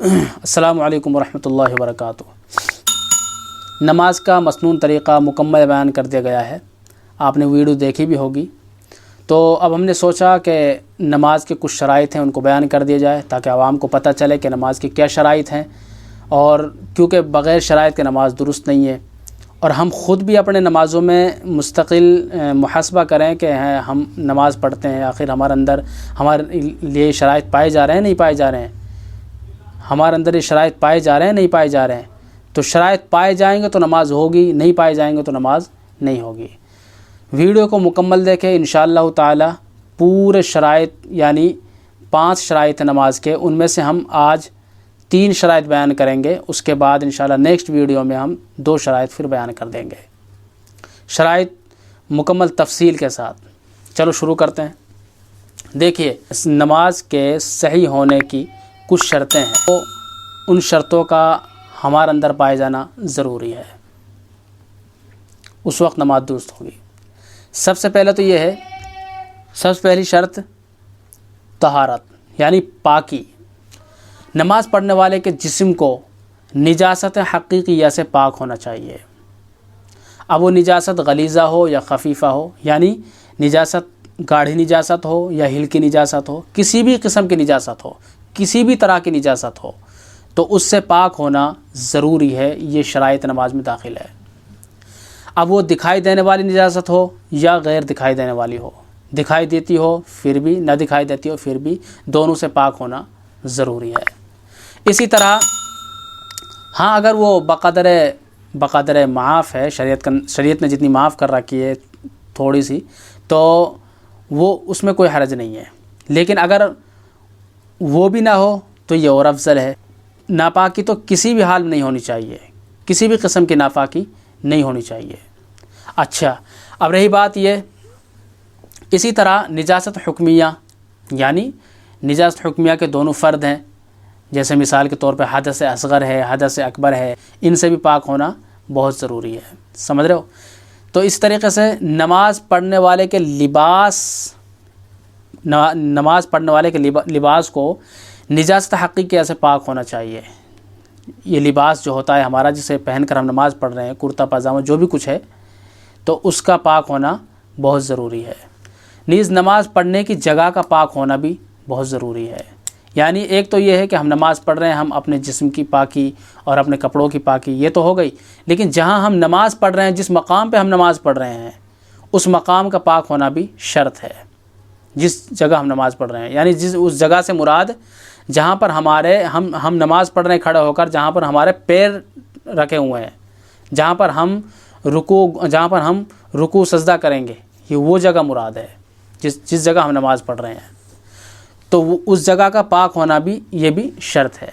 السلام علیکم ورحمۃ اللہ وبرکاتہ۔ نماز کا مسنون طریقہ مکمل بیان کر دیا گیا ہے، آپ نے ویڈیو دیکھی بھی ہوگی۔ تو اب ہم نے سوچا کہ نماز کے کچھ شرائط ہیں ان کو بیان کر دیا جائے تاکہ عوام کو پتہ چلے کہ نماز کی کیا شرائط ہیں، اور کیونکہ بغیر شرائط کے نماز درست نہیں ہے، اور ہم خود بھی اپنے نمازوں میں مستقل محاسبہ کریں کہ ہم نماز پڑھتے ہیں، آخر ہمارے لیے شرائط پائے جا رہے ہیں نہیں پائے جا رہے ہیں، ہمارے اندر یہ شرائط پائے جا رہے ہیں نہیں پائے جا رہے ہیں۔ تو شرائط پائے جائیں گے تو نماز ہوگی، نہیں پائے جائیں گے تو نماز نہیں ہوگی۔ ویڈیو کو مکمل دیکھیں، انشاءاللہ تعالی پورے شرائط یعنی 5 شرائط ہیں نماز کے، ان میں سے ہم آج 3 شرائط بیان کریں گے، اس کے بعد انشاءاللہ نیکسٹ ویڈیو میں ہم 2 شرائط پھر بیان کر دیں گے، شرائط مکمل تفصیل کے ساتھ۔ چلو شروع کرتے ہیں۔ دیکھیے، نماز کے صحیح ہونے کی کچھ شرطیں ہیں، تو ان شرطوں کا ہمارے اندر پائے جانا ضروری ہے، اس وقت نماز درست ہوگی۔ سب سے پہلے تو یہ ہے، سب سے پہلی شرط طہارت یعنی پاکی۔ نماز پڑھنے والے کے جسم کو نجاست حقیقیہ سے پاک ہونا چاہیے، اب وہ نجاست غلیظہ ہو یا خفیفہ ہو، یعنی نجاست گاڑھی نجاست ہو یا ہلکی نجاست ہو، کسی بھی قسم کی نجاست ہو، کسی بھی طرح کی نجاست ہو، تو اس سے پاک ہونا ضروری ہے، یہ شرائط نماز میں داخل ہے۔ اب وہ دکھائی دینے والی نجاست ہو یا غیر دکھائی دینے والی ہو، دکھائی دیتی ہو پھر بھی، نہ دکھائی دیتی ہو پھر بھی، دونوں سے پاک ہونا ضروری ہے۔ اسی طرح ہاں، اگر وہ بقدر معاف ہے، شریعت نے جتنی معاف کر رکھی ہے تھوڑی سی، تو وہ اس میں کوئی حرج نہیں ہے، لیکن اگر وہ بھی نہ ہو تو یہ اور افضل ہے۔ ناپاکی تو کسی بھی حال میں نہیں ہونی چاہیے، کسی بھی قسم کی ناپاکی نہیں ہونی چاہیے۔ اچھا، اب رہی بات یہ، اسی طرح نجاست حکمیہ، یعنی نجاست حکمیہ کے دونوں فرد ہیں، جیسے مثال کے طور پہ حدث اصغر ہے، حدث اکبر ہے، ان سے بھی پاک ہونا بہت ضروری ہے، سمجھ رہے ہو؟ تو اس طریقے سے نماز پڑھنے والے کے لباس کو نجاست حقیقیہ سے پاک ہونا چاہیے۔ یہ لباس جو ہوتا ہے ہمارا، جسے پہن کر ہم نماز پڑھ رہے ہیں، کرتا پاجامہ جو بھی کچھ ہے، تو اس کا پاک ہونا بہت ضروری ہے۔ نیز نماز پڑھنے کی جگہ کا پاک ہونا بھی بہت ضروری ہے، یعنی ایک تو یہ ہے کہ ہم نماز پڑھ رہے ہیں، ہم اپنے جسم کی پاکی اور اپنے کپڑوں کی پاکی یہ تو ہو گئی، لیکن جہاں ہم نماز پڑھ رہے ہیں، جس مقام پہ ہم نماز پڑھ رہے ہیں، اس مقام کا پاک ہونا بھی شرط ہے۔ جس جگہ ہم نماز پڑھ رہے ہیں، یعنی اس جگہ سے مراد جہاں پر ہم نماز پڑھ رہے ہیں کھڑے ہو کر، جہاں پر ہمارے پیر رکھے ہوئے ہیں، جہاں پر ہم رکوع سجدہ کریں گے، یہ وہ جگہ مراد ہے جس جگہ ہم نماز پڑھ رہے ہیں، تو اس جگہ کا پاک ہونا بھی یہ بھی شرط ہے۔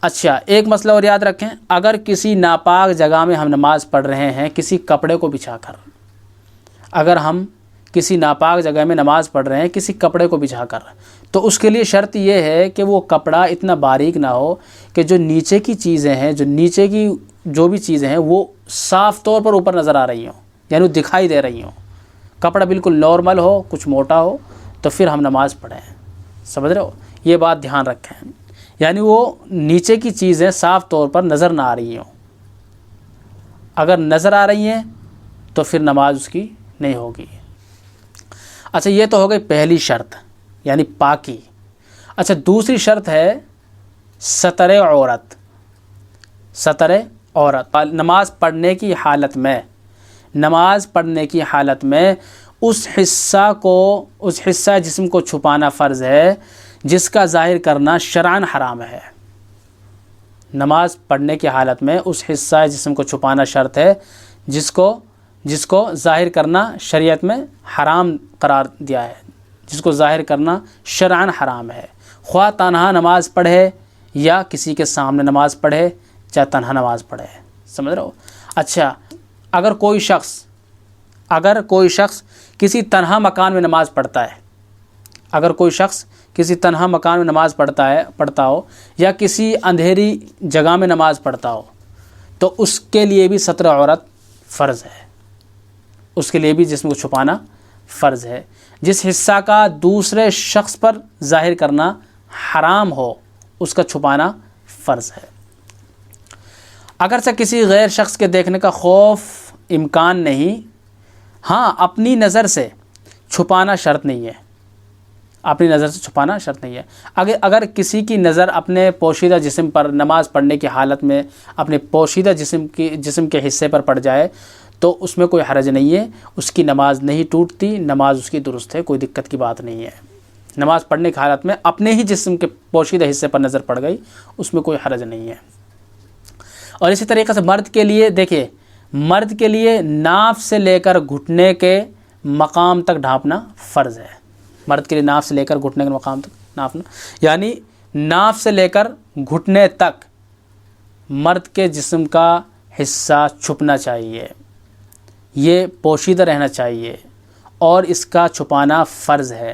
اچھا، ایک مسئلہ اور یاد رکھیں، اگر کسی ناپاک جگہ میں ہم نماز پڑھ رہے ہیں کسی کپڑے کو بچھا کر، اگر ہم کسی ناپاک جگہ میں نماز پڑھ رہے ہیں کسی کپڑے کو بچھا کر، تو اس کے لیے شرط یہ ہے کہ وہ کپڑا اتنا باریک نہ ہو کہ جو نیچے کی چیزیں ہیں، جو بھی چیزیں ہیں وہ صاف طور پر اوپر نظر آ رہی ہوں، یعنی وہ دکھائی دے رہی ہوں۔ کپڑا بالکل نارمل ہو، کچھ موٹا ہو، تو پھر ہم نماز پڑھیں، سمجھ رہے ہو؟ یہ بات دھیان رکھیں، یعنی وہ نیچے کی چیزیں صاف طور پر نظر نہ آ رہی ہوں، اگر نظر آ رہی ہیں تو پھر نماز اس کی نہیں ہوگی۔ اچھا، یہ تو ہو گئی پہلی شرط یعنی پاکی۔ اچھا، دوسری شرط ہے ستر عورت۔ ستر عورت نماز پڑھنے کی حالت میں اس حصہ جسم کو چھپانا فرض ہے جس کا ظاہر کرنا شرعاً حرام ہے۔ نماز پڑھنے کی حالت میں اس حصہ جسم کو چھپانا شرط ہے جس کو ظاہر کرنا شریعت میں حرام قرار دیا ہے، جس کو ظاہر کرنا شرعاً حرام ہے، خواہ تنہا نماز پڑھے یا کسی کے سامنے نماز پڑھے، چاہے تنہا نماز پڑھے، سمجھ رہے ہو؟ اچھا، اگر کوئی شخص کسی تنہا مکان میں نماز پڑھتا ہو یا کسی اندھیری جگہ میں نماز پڑھتا ہو، تو اس کے لیے بھی ستر عورت فرض ہے، اس کے لیے بھی جسم کو چھپانا فرض ہے۔ جس حصہ کا دوسرے شخص پر ظاہر کرنا حرام ہو اس کا چھپانا فرض ہے۔ اگرچہ کسی غیر شخص کے دیکھنے کا خوف امکان نہیں، ہاں اپنی نظر سے چھپانا شرط نہیں ہے، اپنی نظر سے چھپانا شرط نہیں ہے۔ اگر کسی کی نظر اپنے پوشیدہ جسم پر نماز پڑھنے کی حالت میں اپنے پوشیدہ جسم کے حصے پر پڑ جائے تو اس میں کوئی حرج نہیں ہے، اس کی نماز نہیں ٹوٹتی، نماز اس کی درست ہے، کوئی دقت کی بات نہیں ہے۔ نماز پڑھنے کی حالت میں اپنے ہی جسم کے پوشیدہ حصے پر نظر پڑ گئی، اس میں کوئی حرج نہیں ہے۔ اور اسی طریقے سے مرد کے لیے دیکھیے، مرد کے لیے ناف سے لے کر گھٹنے کے مقام تک ڈھانپنا فرض ہے۔ مرد کے لیے ناف سے لے کر گھٹنے کے مقام تک ناپنا، یعنی ناف سے لے کر گھٹنے تک مرد کے جسم کا حصہ چھپنا چاہیے، یہ پوشیدہ رہنا چاہیے اور اس کا چھپانا فرض ہے۔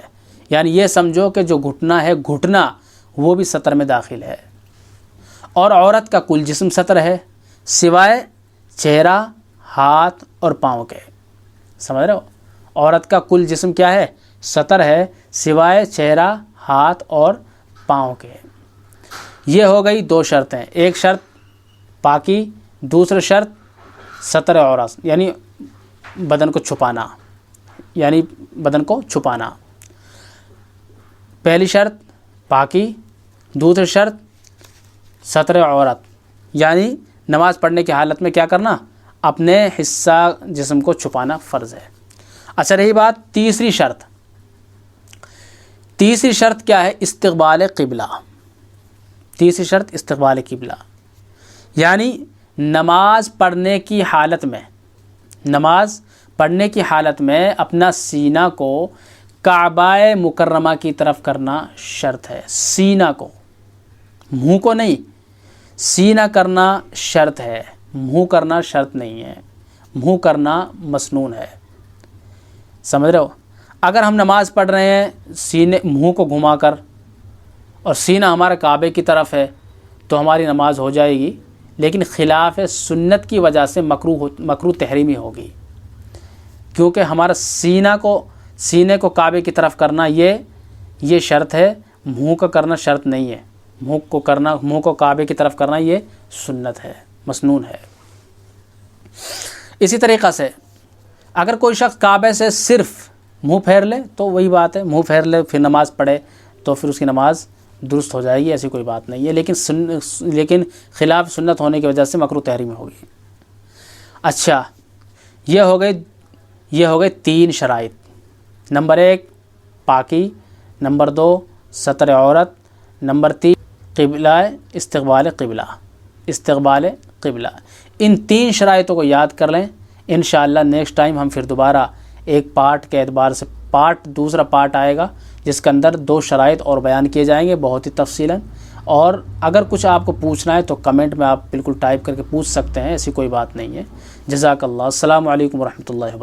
یعنی یہ سمجھو کہ جو گھٹنا ہے، گھٹنا وہ بھی سطر میں داخل ہے، اور عورت کا کل جسم سطر ہے سوائے چہرہ، ہاتھ اور پاؤں کے۔ سمجھ رہے ہو؟ عورت کا کل جسم کیا ہے؟ سطر ہے سوائے چہرہ، ہاتھ اور پاؤں کے۔ یہ ہو گئی دو شرطیں، ایک شرط پاکی، دوسری شرط سطر عورت یعنی بدن کو چھپانا، یعنی بدن کو چھپانا۔ پہلی شرط پاکی، دوسری شرط سطر عورت، یعنی نماز پڑھنے کی حالت میں کیا کرنا؟ اپنے حصہ جسم کو چھپانا فرض ہے۔ اچھا رہی بات تیسری شرط، تیسری شرط کیا ہے؟ استقبال قبلہ۔ تیسری شرط استقبال قبلہ، یعنی نماز پڑھنے کی حالت میں، نماز پڑھنے کی حالت میں اپنا سینہ کو کعبہ مکرمہ کی طرف کرنا شرط ہے۔ سینہ کو، منہ کو نہیں، سینہ کرنا شرط ہے، منہ کرنا شرط نہیں ہے، منہ کرنا مسنون ہے۔ سمجھ رہے ہو؟ اگر ہم نماز پڑھ رہے ہیں منہ کو گھما کر اور سینہ ہمارا کعبے کی طرف ہے تو ہماری نماز ہو جائے گی، لیکن خلاف سنت کی وجہ سے مکروہ تحریمی ہوگی، کیونکہ ہمارا سینے کو کعبے کی طرف کرنا یہ شرط ہے، منہ کا کرنا شرط نہیں ہے۔ منہ کو کعبے کی طرف کرنا یہ سنت ہے، مسنون ہے۔ اسی طریقہ سے اگر کوئی شخص کعبے سے صرف منہ پھیر لے تو وہی بات ہے، منہ پھیر لے پھر نماز پڑھے تو پھر اس کی نماز درست ہو جائے گی، ایسی کوئی بات نہیں ہے، لیکن خلاف سنت ہونے کی وجہ سے مکروہ تحریمی ہوگی۔ اچھا، یہ ہو گئے تین شرائط، نمبر 1 پاکی، نمبر 2 ستر عورت، نمبر 3 قبلہ، استقبال قبلہ۔ ان تین شرائطوں کو یاد کر لیں، انشاءاللہ نیکسٹ ٹائم ہم پھر دوبارہ ایک پارٹ کے اعتبار سے دوسرا پارٹ آئے گا جس کے اندر 2 شرائط اور بیان کیے جائیں گے بہت ہی تفصیلاً۔ اور اگر کچھ آپ کو پوچھنا ہے تو کمنٹ میں آپ بالکل ٹائپ کر کے پوچھ سکتے ہیں، ایسی کوئی بات نہیں ہے۔ جزاک اللہ، السلام علیکم ورحمۃ اللہ وبرکاتہ۔